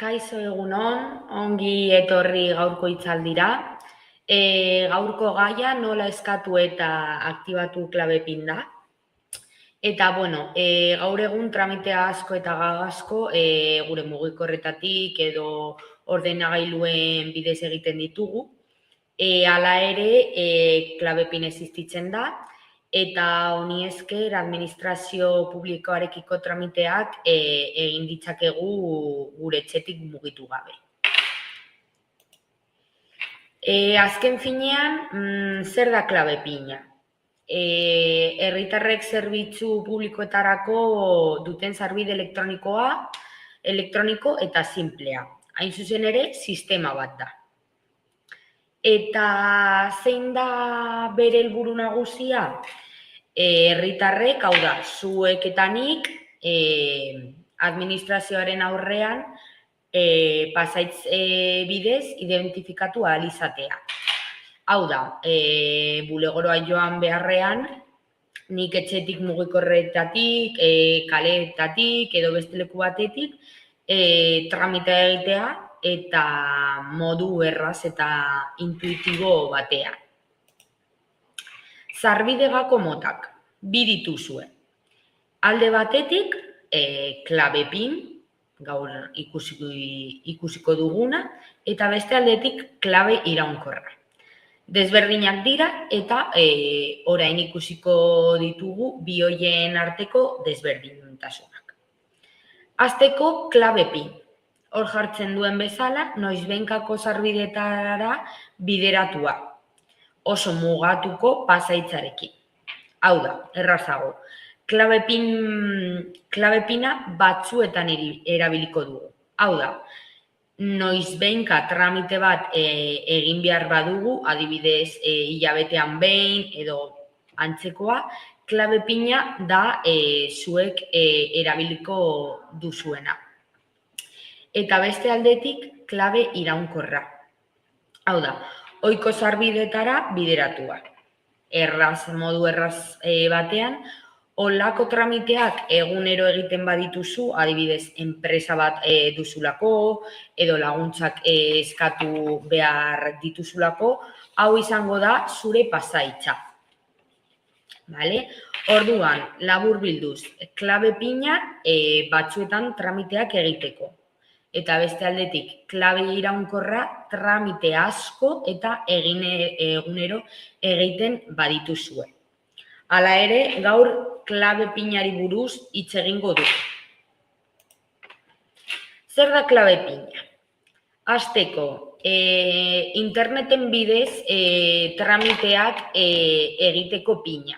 Kaixo egunon, ongi etorri gaurko hitzaldira. Gaurko gaia nola eskatu eta aktibatu klabepin da. Eta, gaur egun tramite asko eta asko gure mugikorretatik edo ordenagailuen bidez egiten ditugu. Hala ere, klabepin existitzen da, eta honi esker administrazio publikoarekiko tramiteak egin ditzakegu gure etxetik mugitu gabe. Azken finean, zer da klabepina? Herritarrek zerbitzu publikoetarako duten sarbide elektroniko eta simplea. Hain zuzen ere, sistema bat da. Eta zein da bere helburu nagusia? Herritarrek, hau da, zuek eta nik administrazioaren aurrean pasaitz bidez identifikatu ahal izatea. Hau da, bulegoroa joan beharrean, nik etxetik mugikorretatik, kaletatik edo beste leku batetik tramitea egitea eta modu erraz eta intuitibo batean. Sarbide-gako motak, bi dituzue. Alde batetik, klabepin, gaur ikusiko duguna, eta beste aldetik klabe iraunkorra. Desberdinak dira eta orain ikusiko ditugu bi horien arteko desberdintasunak. Hasteko klabepin. Hor jartzen duen bezala, noizbehinkako sarbidetara bideratua. Oso mugatuko pasaitzarekin. Hau da, errazago. Klabepina batzuetan erabiliko dugu. Hau da, noizbehinka tramite bat egin behar badugu, adibidez hilabetean behin edo antzekoa, klabepina da zuek erabiliko duzuena. Eta beste aldetik klabe iraunkorra. Hau da, ohiko sarbidetara bideratua. Modu erraz batean, holako tramiteak egunero egiten badituzu, adibidez, enpresa bat duzulako, edo laguntzak eskatu behar dituzulako, hau izango da zure pasaitza. Orduan, laburbilduz, klabepina batzuetan tramiteak egiteko. Eta beste aldetik, klabe iraunkorra tramite asko eta egunero egiten badituzue. Hala ere, gaur klabepinari buruz hitz egingo dugu. Zer da klabepina? Hasteko, interneten bidez tramiteak egiteko pina.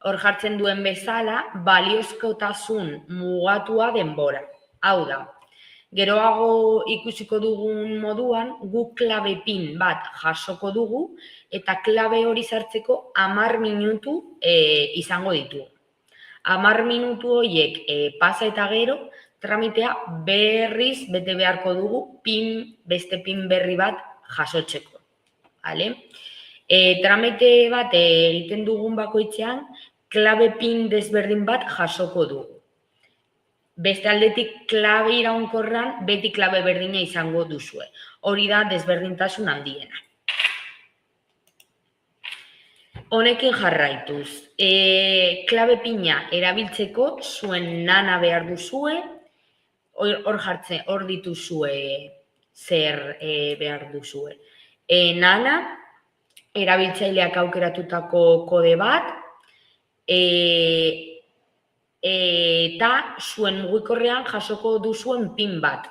Hor jartzen duen bezala, baliozkotasun mugatua denbora. Hau da, geroago ikusiko dugun moduan, guk klabepin bat jasoko dugu eta klabe hori sartzeko 10 minutu izango ditugu. 10 minutu horiek pasa eta gero, tramitea berriz bete beharko dugu beste pin berri bat jasotzeko. Tramite bat egiten dugun bakoitzean, klabepin desberdin bat jasoko dugu. Beste aldetik klabe iraunkorran beti klabe berdina izango duzue. Hori da desberdintasun handiena. Honekin jarraituz, klabepina erabiltzeko zuen nana behar duzue, hor dituzue zer behar duzue. Nana, erabiltzaileak aukeratutako kode bat, eta zuen mugikorrean jasoko duzuen pin bat.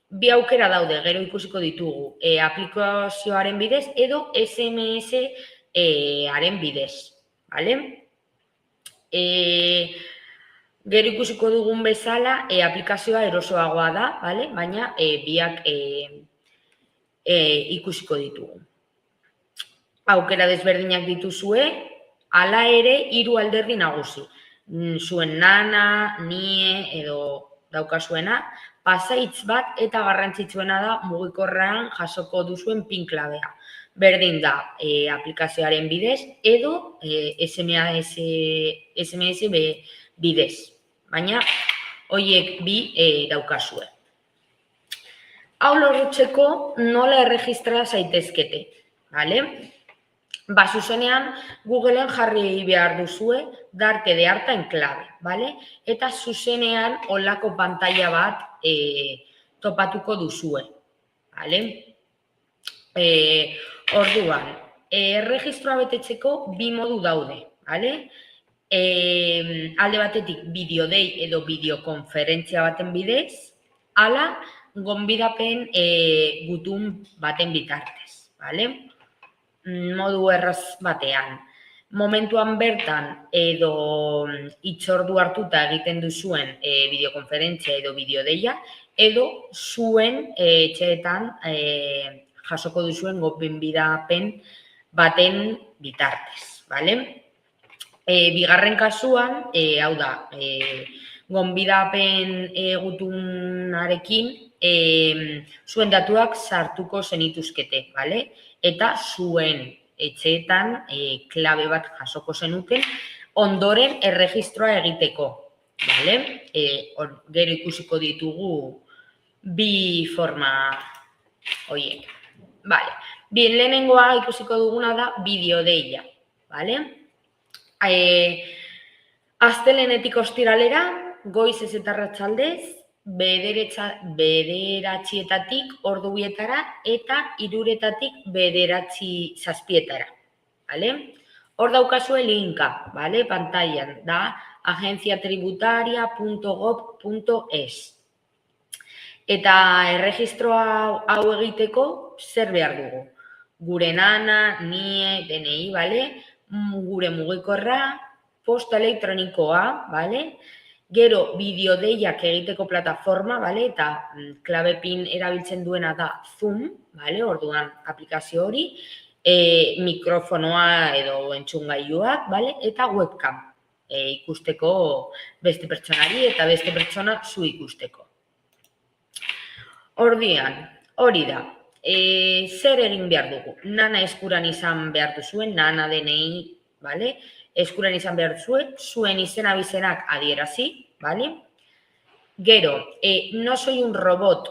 Bi aukera daude, gero ikusiko ditugu, aplikazioaren bidez edo SMS-aren bidez. Gero ikusiko dugun bezala, aplikazioa erosoagoa da, baina biak ikusiko ditugu. Aukera desberdinak dituzue, hala ere 3 alderdi nagusi. Zuen nana, nie edo daukazuena, pasaitz bat eta garrantzitsuena da mugikorrean jasoko duzuen pin klabea. Berdin da aplikazioaren bidez edo SMS bidez. Baina Horiek bi daukazue. Hau lortzeko nola erregistra zaitezkete, bale? Zuzenean, Googleen jarri behar duzue, darte de harta en clave, bale? Eta zuzenean olako pantalla bat topatuko duzue, bale? Orduan, erregistroa betetzeko bi modu daude, bale? Alde batetik bideodei edo bideokonferentzia baten bidez, ala gonbidapen gutun baten bitartez, bale? Modu erraz batean. Momentuan bertan edo hitzordu hartuta egiten duzuen bideokonferentzia edo bideodeia, edo zuen etxeetan jasoko duzuen gonbidapen baten bitartez, bale? Bigarren kasuan, hau da, gonbidapen gutunarekin zuen datuak sartuko zenituzkete, bale? Eta zuen etxeetan klabe bat jasoko zenuken ondoren erregistroa egiteko, bale? Gero ikusiko ditugu bi forma horiek, bale? Lehenengoa ikusiko duguna da bideodeia, bale? Astelehenetik ostiralera, goizez eta arratsaldez, bederatzietatik ordu bietara eta 3etatik 9:00 bale? Hor daukazue linka, bale? Pantailan da agenciatributaria.gov.es. Eta erregistroa hau egiteko zer behar dugu? Gure NANA, NIE, DNI, bale? Gure mugikorra, posta elektronikoa, bale? Gero bideodeiak egiteko plataforma, bale? Eta klabe PIN erabiltzen duena da Zoom, bale? Orduan aplikazio hori, mikrofonoa edo entzungailuak, bale? Eta webcam ikusteko beste pertsonari eta beste pertsona zu ikusteko. Ordian, hori da. Zer egin behar dugu? NANA eskuran izan behar duzuen, NANA DNI, bale? Eskuran izan behar duzuen, zuen izena bizenak adierazi, bale? Gero, no soy un robot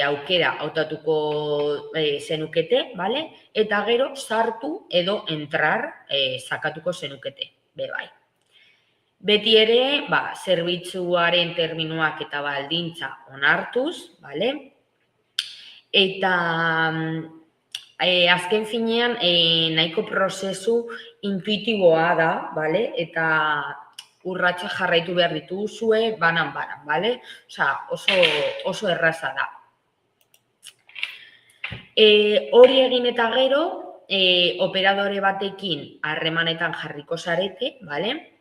aukera hautatuko zenukete, bale? Eta gero, sartu edo entrar sakatuko zenukete, bai. Beti ere, zerbitzuaren terminoak eta baldintza onartuz, bale? Eta azken finean nahiko prozesu intuitiboa da, bale? Eta urratsak jarraitu behar dituzue banan-banan, bale? Oso erraza da. Hori egin eta gero, operadore batekin harremanetan jarriko zarete, bale?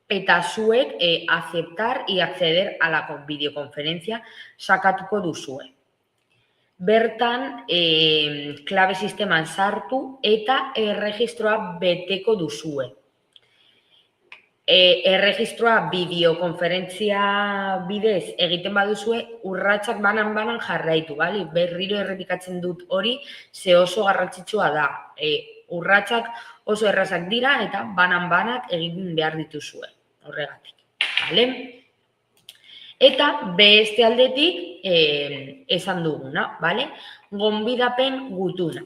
Eta zuek aceptar y acceder a la videoconferencia sakatuko duzue. Bertan, klabe sisteman sartu eta erregistroa beteko duzue. Erregistroa bideokonferentzia bidez egiten baduzue, urratsak banan-banan jarraitu, bale? Berriro errepikatzen dut hori, ze oso garrantzitsua da. Urratsak oso errazak dira eta banan-banak egin behar dituzue, horregatik, bale? Eta beste aldetik esan duguna, bale? Gonbidapen gutuna.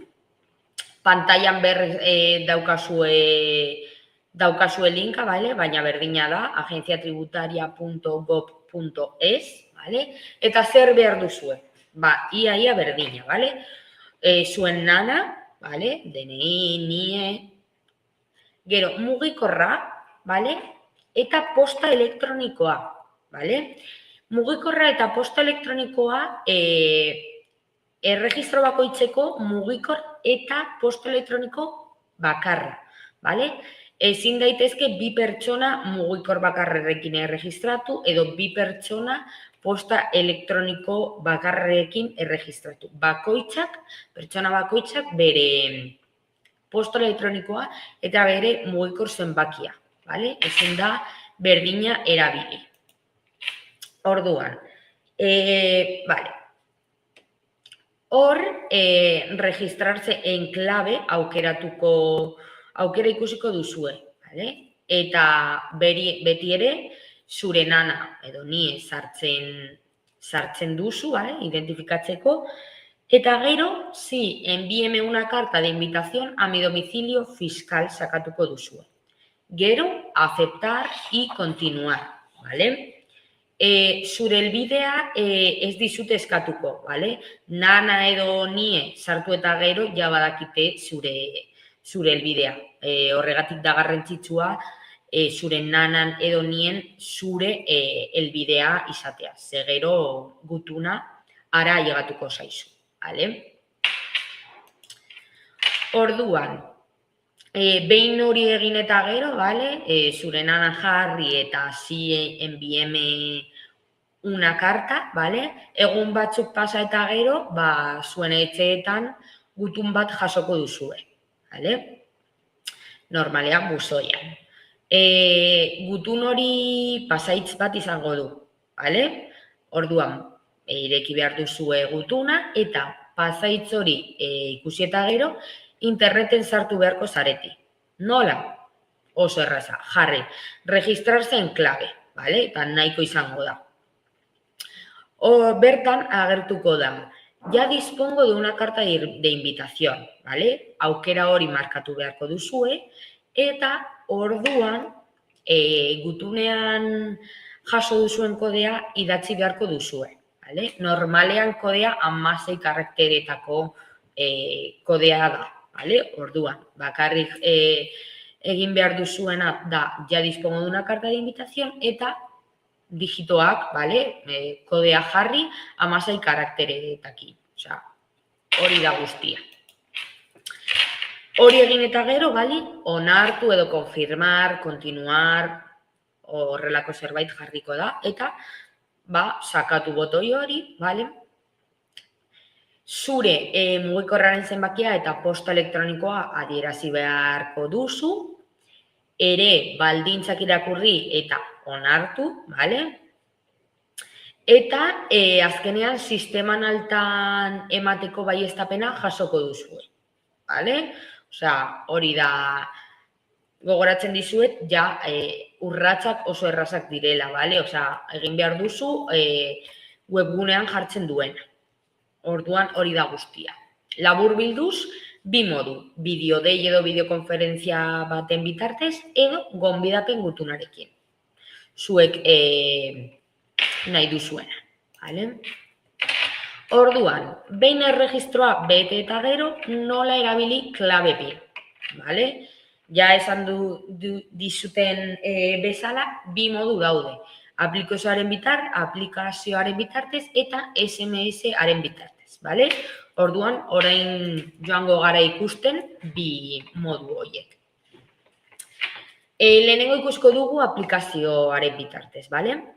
Pantailan daukazue linka, bale? Baina berdina da, agenciatributaria.gov.es, bale? Eta zer behar duzue? Ia berdina, bale? Zuen NANA, bale? DNI, NIE, gero mugikorra, bale? Eta posta elektronikoa, bale? Mugikorra eta posta elektronikoa erregistro bakoitzeko mugikor eta posta elektroniko bakarra, bale? Ezin daitezke bi pertsona mugikor bakarrekin erregistratu edo bi pertsona posta elektroniko bakarrekin erregistratu. Pertsona bakoitzak bere posta elektronikoa eta bere mugikor zenbakia, bale? Ezin da berdina erabili. Orduan, bale. Hor, registrarse en clave aukera ikusiko duzue, bale? Eta beti ere, zure nana edo nie sartzen duzu, identifikatzeko, eta gero, si envíeme una carta de invitación a mi domicilio fiscal sakatuko duzue. Gero, aceptar y continuar, ¿vale? Zure helbidea ez dizute eskatuko, ¿vale? Nana edo nie sartu eta gero ja badakite zure helbidea. Horregatik da garrantzitsua zure nanan edo nien zure helbidea izatea. Ze gero gutuna ara llegatuko zaizu, ¿vale? Orduan, behin hori egin eta gero, ¿vale? Zure nana jarri eta si envíeme una carta, ¿vale? Egun batzuk pasa eta gero, zuen etxeetan gutun bat jasoko duzue, ¿vale? Normalean buzoian. Gutun hori pasaitz bat izango du, ¿vale? Orduan, ireki behar duzue gutuna eta pasaitz hori ikusi eta gero, interneten sartu beharko zareti. Nola? Oso erraza, jarri, registrarse en clave, ¿vale? Eta nahiko izango da. Bertan agertuko da, ya dispongo de una carta de invitación, ¿vale? Aukera hori markatu beharko duzue, eta orduan gutunean jaso duzuen kodea idatzi beharko duzue, ¿vale? Normalean kodea 16 karakteretako kodea da, ¿vale? Orduan, bakarrik egin behar duzuena da, ya dispongo de una carta de invitación, eta digitoak, ¿vale? Kodea jarri 16 karakteretaki. Osea, hori da guztia. Hori egin eta gero, ¿vale? Onartu edo confirmar, continuar, horrelako zerbait jarriko da, eta sakatu botoi hori, ¿vale? Zure mugikorraren zenbakia eta posta elektronikoa adierazi beharko duzu, ere baldintzak irakurri eta onartu, ¿vale? Eta azkenean sisteman altan emateko baieztapena jasoko duzue, ¿vale? Osea, hori da gogoratzen dizuet, ja urratsak oso errazak direla, ¿vale? Osea, egin behar duzu webgunean jartzen duena. Orduan hori da guztia. Labur bilduz, bi modu, bideodei edo bideokonferentzia baten bitartez, edo gonbidapen gutunarekin. Zuek nahi duzuena, ¿vale? Orduan, behin erregistroa bete eta gero, nola erabili klabe PIN, ¿vale? Ja esan dizuten bezala, bi modu daude. Aplikazioaren bitartez eta SMS-aren bitartez, ¿vale? Orduan, orain joango gara ikusten bi modu horiek. Lehenengo ikusko dugu aplikazioaren bitartez, ¿vale?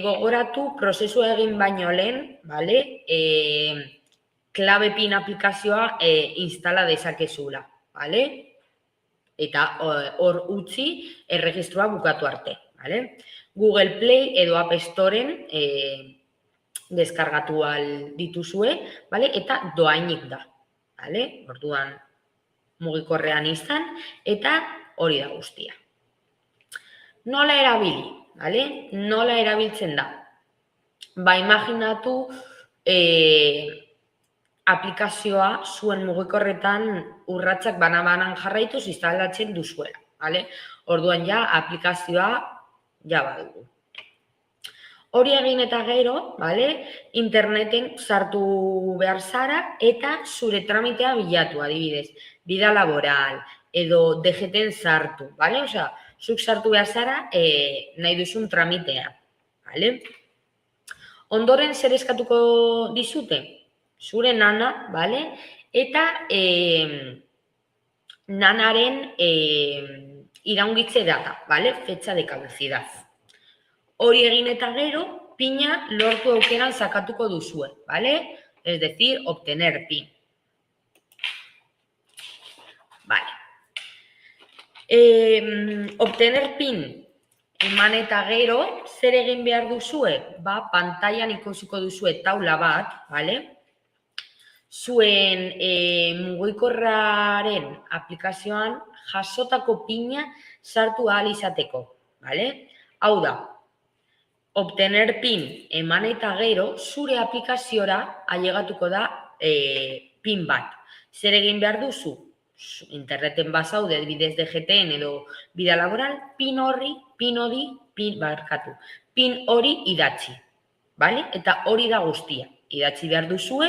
Gogoratu prozesua egin baino lehen, ¿vale? Klabe PIN aplikazioa instala dezakezula, ¿vale? Eta hor utzi erregistroa bukatu arte, ¿vale? Google Play edo App Storen deskargatu dituzue, ¿vale? Eta doainik da, ¿vale? Orduan mugikorrean izan eta hori da guztia. Nola erabili, ¿vale? Nola erabiltzen da? Imaginatu aplikazioa zuen mugikorretan urratsak bana-banan jarraituz instalatzen duzuela, ¿vale? Orduan ja aplikazioa ja badugu. Hori egin eta gero, ¿vale? Interneten sartu behar zara eta zure tramitea bilatu, adibidez, bida laboral edo DGT-en sartu, ¿vale? Osea, zuk sartu behar zara nahi duzun tramitea, ¿vale? Ondoren zer eskatuko dizute? Zure nana, ¿vale? Eta nanaren iraungitze data, ¿vale? Fecha de caducidad. Hori egin eta gero, pina lortu aukeran sakatuko duzue, ¿vale? Es decir, obtener PIN. Vale. Obtener PIN eman eta gero, zer egin behar duzue? Pantailan ikusiko duzue taula bat, ¿vale? Zuen mugikorraren aplikazioan jasotako pina sartu ahal izateko, ¿vale? Hau da, obtener PIN eman eta gero, zure aplikaziora ailegatuko da PIN bat. Zer egin behar duzu? Interneten bazaude, bidez DGTN edo bida laboral, PIN hori idatzi. Vale? Eta hori da guztia. Idatzi behar duzue,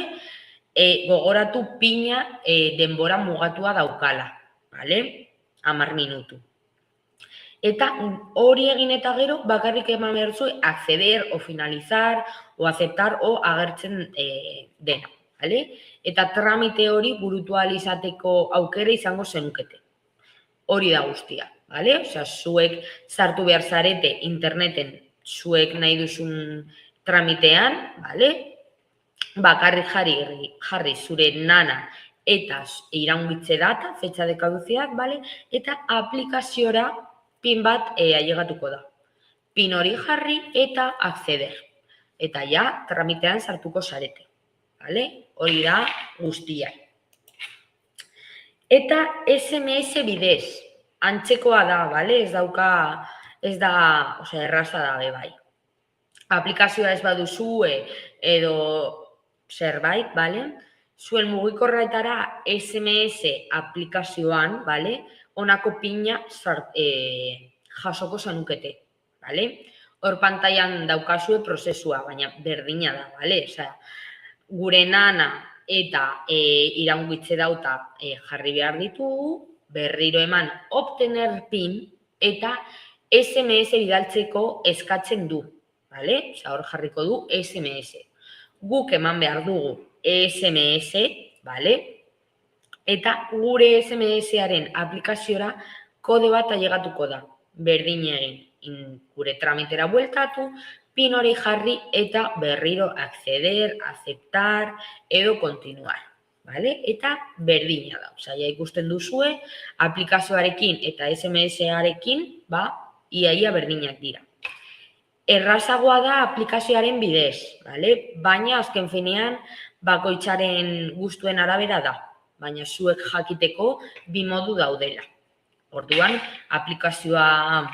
gogoratu PINa denbora mugatua daukala. Vale? 10 minutu. Eta hori egin eta gero, bakarrik eman behar zuen acceder o finalizar o aceptar o agertzen dena. Vale? Eta tramite hori burutu ahal izateko aukera izango zenukete. Hori da guztia. Vale? Osea, zuek sartu behar zarete interneten zuek nahi duzun tramitean, vale? Bakarrik jarri zure nana eta iraungitze data, fecha de caducidad, vale? Eta aplikaziora PIN bat ailegatuko da. PIN hori jarri eta acceder. Eta ja, tramitean sartuko zarete. Vale? Hori da guztia. Eta SMS bidez. Antzekoa da, vale? Ez da, erraza da bai. Aplikazioa ez baduzue edo zerbait, vale? Zuen mugikorretara SMS aplikazioan, vale? Honako PINa jasoko zenukete, vale? Hor pantailan daukazue prozesua, baina berdina da, vale? Osea, gure nana eta iraungitze dauta jarri behar ditugu, berriro eman obtener PIN eta SMS bidaltzeko eskatzen du, vale? Osea, hor jarriko du SMS. Guk eman behar dugu SMS, vale? Eta gure SMS-aren aplikaziora kode bat ailegatuko da. Berdin egin, gure tramitera bueltatu, PIN hori jarri eta berriro acceder, aceptar edo continuar. Vale? Eta berdina da. Osea, ja ikusten duzue, aplikazioarekin eta SMS-arekin, iaia berdinak dira. Errazagoa da aplikazioaren bidez, vale? Baina azken finean bakoitzaren gustuen arabera da. Baina zuek jakiteko bi modu daudela. Orduan, aplikazioa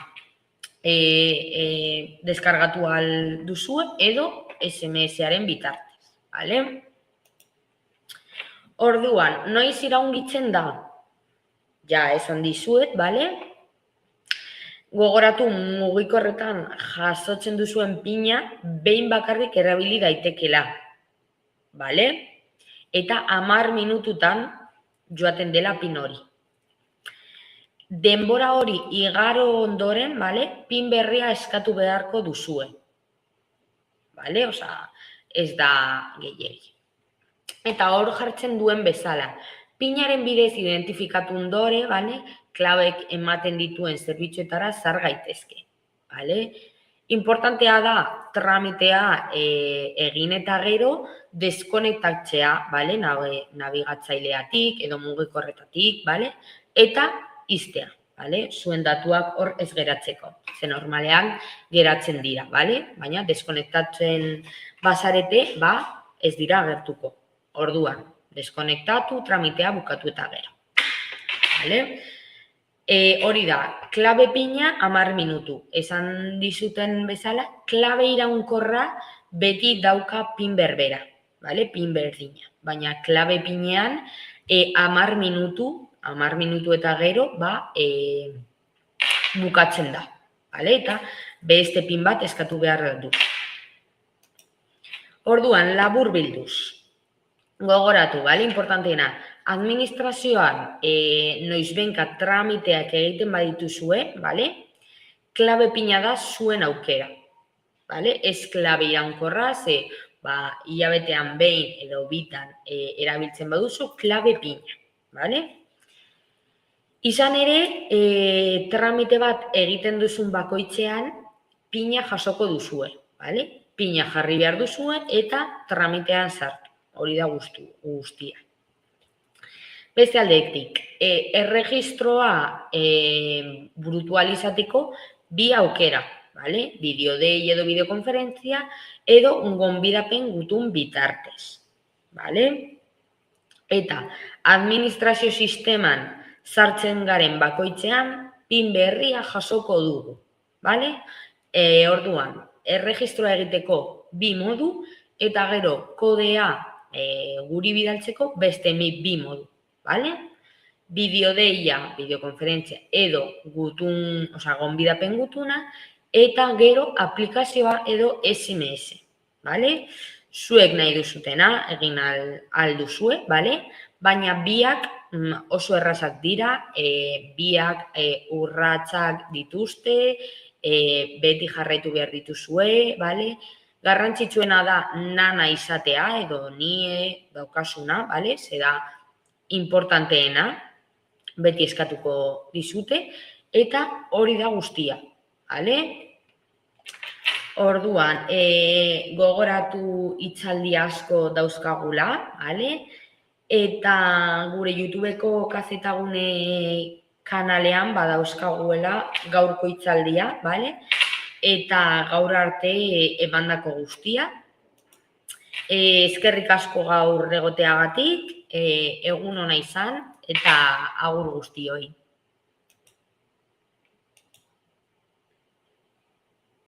deskargatu ahal duzue edo SMS-aren bitartez. Vale? Orduan, noiz iraungitzen da? Ja, esan dizuet, vale? Gogoratu mugikorretan jasotzen duzuen PINa behin bakarrik erabili daitekela. Vale? Eta 10 minututan joaten dela PIN hori. Denbora hori igaro ondoren, vale? PIN berria eskatu beharko duzue. Vale? Osea, ez da gehiegi. Eta hor jartzen duen bezala. PINaren bidez identifikatu ondore, vale? Klabek ematen dituen zerbitzuetara sar gaitezke. Vale? Importantea da tramitea egin eta gero deskonektatzea, vale? Nabigatzaileatik edo mugikorretatik, vale? Eta ixtea, vale? Zuen datuak hor ez geratzeko. Ze normalean geratzen dira, vale? Baina deskonektatzen bazarete, ez dira agertuko. Orduan, deskonektatu, tramitea bukatu eta gero. Vale? Hori da, klabe PINa 10 minutu. Esan dizuten bezala, klabe iraunkorra beti dauka PIN berbera, vale? PIN berdina. Baina klabe PINean 10 minutu eta gero bukatzen da. Vale? Eta beste PIN bat eskatu behar du. Orduan, labur bilduz. Gogoratu, vale? Importanteena. Administrazioan noizbenka tramiteak egiten badituzue, vale? Klabe PINa da zuen aukera. Vale? Ez klabe iraunkorra, ze hilabetean behin edo bitan erabiltzen baduzu, klabe PINa. Vale? Izan ere, tramite bat egiten duzun bakoitzean, PINa jasoko duzue. Vale? PINa jarri behar duzue eta tramitean sartu. Hori da guztia. Beste aldetik, erregistroa burutu ahal izateko bi aukera, vale? Bideodei edo bideokonferentzia edo gonbidapen gutun bitartez, vale? Eta administrazio sisteman sartzen garen bakoitzean PIN berria jasoko dugu, vale? Orduan, erregistroa egiteko 2 modu, eta gero kodea guri bidaltzeko beste 2 modu, bale? Bideodeia, bideokonferentzia, edo gutun, gonbidapen gutuna, eta gero aplikazioa edo SMS, bale? Zuek nahi duzutena egin alduzue, bale? Baina biak oso errazak dira, biak urratsak dituzte, beti jarraitu behar dituzue, bale? Garrantzitsuena da nana izatea edo nie daukasuna, bale? Zera importanteena, beti eskatuko dizute, eta hori da guztia, bale? Orduan, gogoratu hitzaldi asko dauzkagula, bale? Eta gure YouTubeko kazetagune kanalean badauzkaguela gaurko hitzaldia, bale? Eta gaur arte emandako guztia. Eskerrik asko gaur egoteagatik, egun ona izan eta agur guztioi.